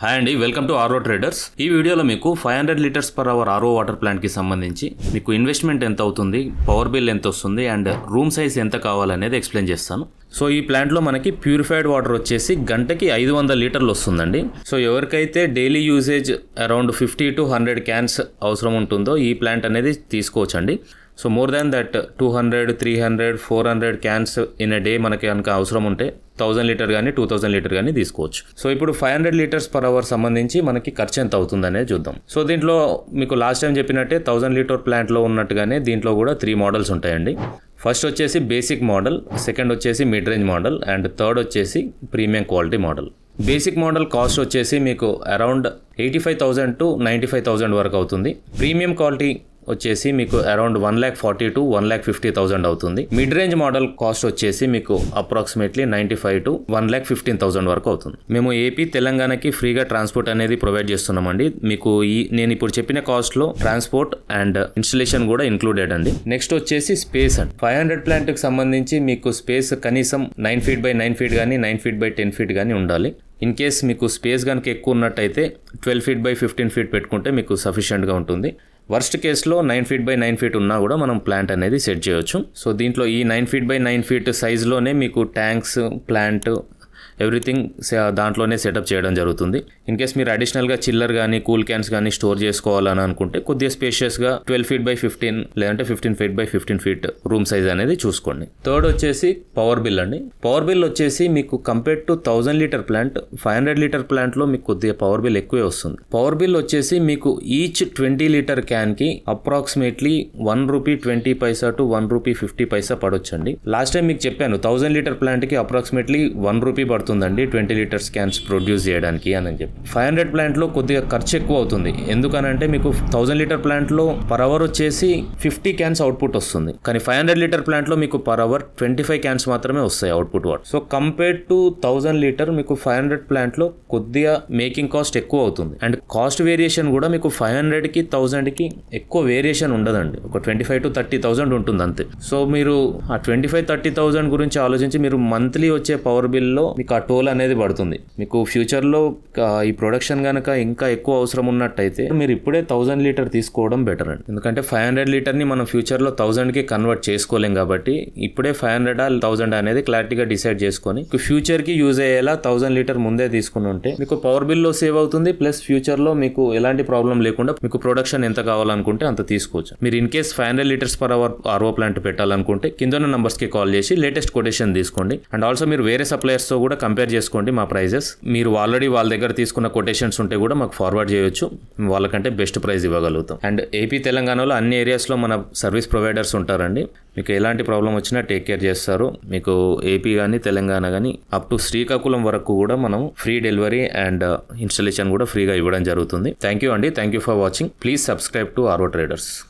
Hi అండి, welcome to RO traders. ఈ వీడియోలో మీకు 500 litres per hour RO water plant కి సంబంధించి మీకు ఇన్వెస్ట్మెంట్ ఎంత అవుతుంది, పవర్ బిల్ ఎంత వస్తుంది అండ్ రూమ్ సైజ్ ఎంత కావాలనేది ఎక్స్ప్లెయిన్ చేస్తాను. సో ఈ ప్లాంట్లో మనకి ప్యూరిఫైడ్ వాటర్ వచ్చేసి గంటకి 500 లీటర్లు వస్తుందండి. సో ఎవరికైతే daily usage around 50 to 100 cans అవసరం ఉంటుందో ఈ ప్లాంట్ అనేది తీసుకోవచ్చండి. So more than that 200, 300, 400 cans in a day మనకి కనుక అవసరం ఉంటే 1000 లీటర్ కానీ 2000 లీటర్ కానీ తీసుకోవచ్చు. సో ఇప్పుడు 500 లీటర్స్ పర్ అవర్ సంబంధించి మనకి ఖర్చు ఎంత అవుతుంది అనేది చూద్దాం. సో దీంట్లో మీకు లాస్ట్ టైం చెప్పినట్టే 1000 లీటర్ ప్లాంట్లో ఉన్నట్టుగానే దీంట్లో కూడా 3 మోడల్స్ ఉంటాయండి. ఫస్ట్ వచ్చేసి బేసిక్ మోడల్, సెకండ్ వచ్చేసి mid range model and third వచ్చేసి premium quality model. Basic model cost వచ్చేసి మీకు అరౌండ్ 85,000 to 95,000 వరకు అవుతుంది. ప్రీమియం క్వాలిటీ వచ్చేసి మీకు అరౌండ్ 1,40,000 to 1,50,000 అవుతుంది. మిడ్ రేంజ్ మోడల్ కాస్ట్ వచ్చేసి మీకు అప్రాక్సిమేట్లీ 95,000 to 1,15,000 వరకు అవుతుంది. మేము ఏపీ తెలంగాణకి ఫ్రీగా ట్రాన్స్పోర్ట్ అనేది ప్రొవైడ్ చేస్తున్నామండి. మీకు నేను ఇప్పుడు చెప్పిన కాస్ట్ లో ట్రాన్స్పోర్ట్ అండ్ ఇన్స్టలేషన్ కూడా ఇంక్లూడెడ్ అండి. నెక్స్ట్ వచ్చేసి స్పేస్ అండి. 500 ప్లాంట్ కి సంబంధించి మీకు స్పేస్ కనీసం 9 feet by 9 feet కానీ 9 feet by 10 feet కానీ ఉండాలి. ఇన్ కేస్ మీకు స్పేస్ కనుక ఎక్కువ ఉన్నట్టయితే 12 feet by 15 feet పెట్టుకుంటే మీకు సఫిషియెంట్గా ఉంటుంది. వర్స్ట్ కేసులో 9 feet by 9 feet ఉన్నా కూడా మనం ప్లాంట్ అనేది సెట్ చేయొచ్చు. సో దీంట్లో ఈ 9 feet by 9 feet సైజులోనే మీకు ట్యాంక్స్, ప్లాంట్, ఎవ్రీథింగ్ దాంట్లోనే సెటప్ చేయడం జరుగుతుంది. ఇన్ కేస్ మీరు అడిషనల్గా చిల్లర్ కానీ కూల్ క్యాన్స్ కానీ స్టోర్ చేసుకోవాలని అనుకుంటే కొద్దిగా స్పేషియస్గా 12 feet by 15 లేదంటే 15 feet by 15 feet room size అనేది చూసుకోండి. థర్డ్ వచ్చేసి పవర్ బిల్ అండి. పవర్ బిల్ వచ్చేసి మీకు compare to 1000 litre plant 500 litre ప్లాంట్లో మీకు కొద్దిగా పవర్ బిల్ ఎక్కువే వస్తుంది. పవర్ బిల్ వచ్చేసి మీకు ఈచ్ 20 లీటర్ క్యాన్కి అప్రాక్సిమేట్లీ ₹1.20 to ₹1.50 పడొచ్చండి. లాస్ట్ టైం మీకు చెప్పాను 1000 లీటర్ ప్లాంట్కి అప్రాక్సిమేట్లీ ₹1 పడుతుందండి 20 లీటర్స్ క్యాన్స్ ప్రొడ్యూస్ చేయడానికి అని చెప్పి. 500 ప్లాంట్లో కొద్దిగా ఖర్చు ఎక్కువ అవుతుంది. ఎందుకనంటే మీకు 1000 లీటర్ ప్లాంట్లో పర్ అవర్ వచ్చేసి 50 క్యాన్స్ అవుట్పుట్ వస్తుంది. కానీ 500 లీటర్ ప్లాంట్లో మీకు పర్ అవర్ 25 క్యాన్స్ మాత్రమే వస్తాయి output what. So compare to 1000 litre మీకు 500 ప్లాంట్లో కొద్దిగా మేకింగ్ కాస్ట్ ఎక్కువ అవుతుంది. అండ్ కాస్ట్ వేరియేషన్ కూడా మీకు 500కి 1000కి ఎక్కువ వేరియేషన్ ఉండదండి. ఒక 25,000 to 30,000 ఉంటుంది అంతే. సో మీరు ఆ 25,000-30,000 గురించి ఆలోచించి మీరు మంత్లీ వచ్చే పవర్ బిల్లో మీకు ఆ టోల్ అనేది పడుతుంది. మీకు ఫ్యూచర్లో ఈ ప్రొడక్షన్ కనుక ఇంకా ఎక్కువ అవసరం ఉన్నట్టయితే మీరు ఇప్పుడే 1000 లీటర్ తీసుకోవడం బెటర్ అండి. ఎందుకంటే 500 లీటర్ని మనం ఫ్యూచర్లో 1000కి కన్వర్ట్ చేసుకోలేం కాబట్టి ఇప్పుడే 500 1000 అనేది క్లారిటీగా డిసైడ్ చేసుకొని ఫ్యూచర్కి యూజ్ అయ్యేలా 1000 లీటర్ ముందే తీసుకుని ఉంటే మీకు పవర్ బిల్లో సేవ్ అవుతుంది. ప్లస్ ఫ్యూచర్లో మీకు ఎలాంటి ప్రాబ్లం లేకుండా మీకు ప్రొడక్షన్ ఎంత కావాలనుకుంటే అంత తీసుకోవచ్చు. మీరు in case 500 litres per hour RO plant పెట్టాలనుకుంటే కింద నంబర్స్కి కాల్ చేసి లేటెస్ట్ కొటేషన్ తీసుకోండి. అండ్ ఆల్సో మీరు వేరే సప్లయర్స్తో కూడా కంపేర్ చేసుకోండి మా ప్రైజెస్. మీరు ఆల్రెడీ వాళ్ళ దగ్గర తీసుకున్న కొటేషన్స్ ఉంటే కూడా మాకు ఫార్వర్డ్ చేయొచ్చు. వాళ్ళకంటే బెస్ట్ ప్రైస్ ఇవ్వగలుగుతాం. అండ్ ఏపీ తెలంగాణలో అన్ని ఏరియాస్లో మన సర్వీస్ ప్రొవైడర్స్ ఉంటారండి. మీకు ఎలాంటి ప్రాబ్లం వచ్చినా టేక్ కేర్ చేస్తారు. మీకు ఏపీ కానీ తెలంగాణ కానీ అప్ టు శ్రీకాకుళం వరకు కూడా మనం ఫ్రీ డెలివరీ అండ్ ఇన్స్టాలేషన్ కూడా ఫ్రీగా ఇవ్వడం జరుగుతుంది. థ్యాంక్ యూ అండి. Thank you for watching. Please subscribe to RO traders.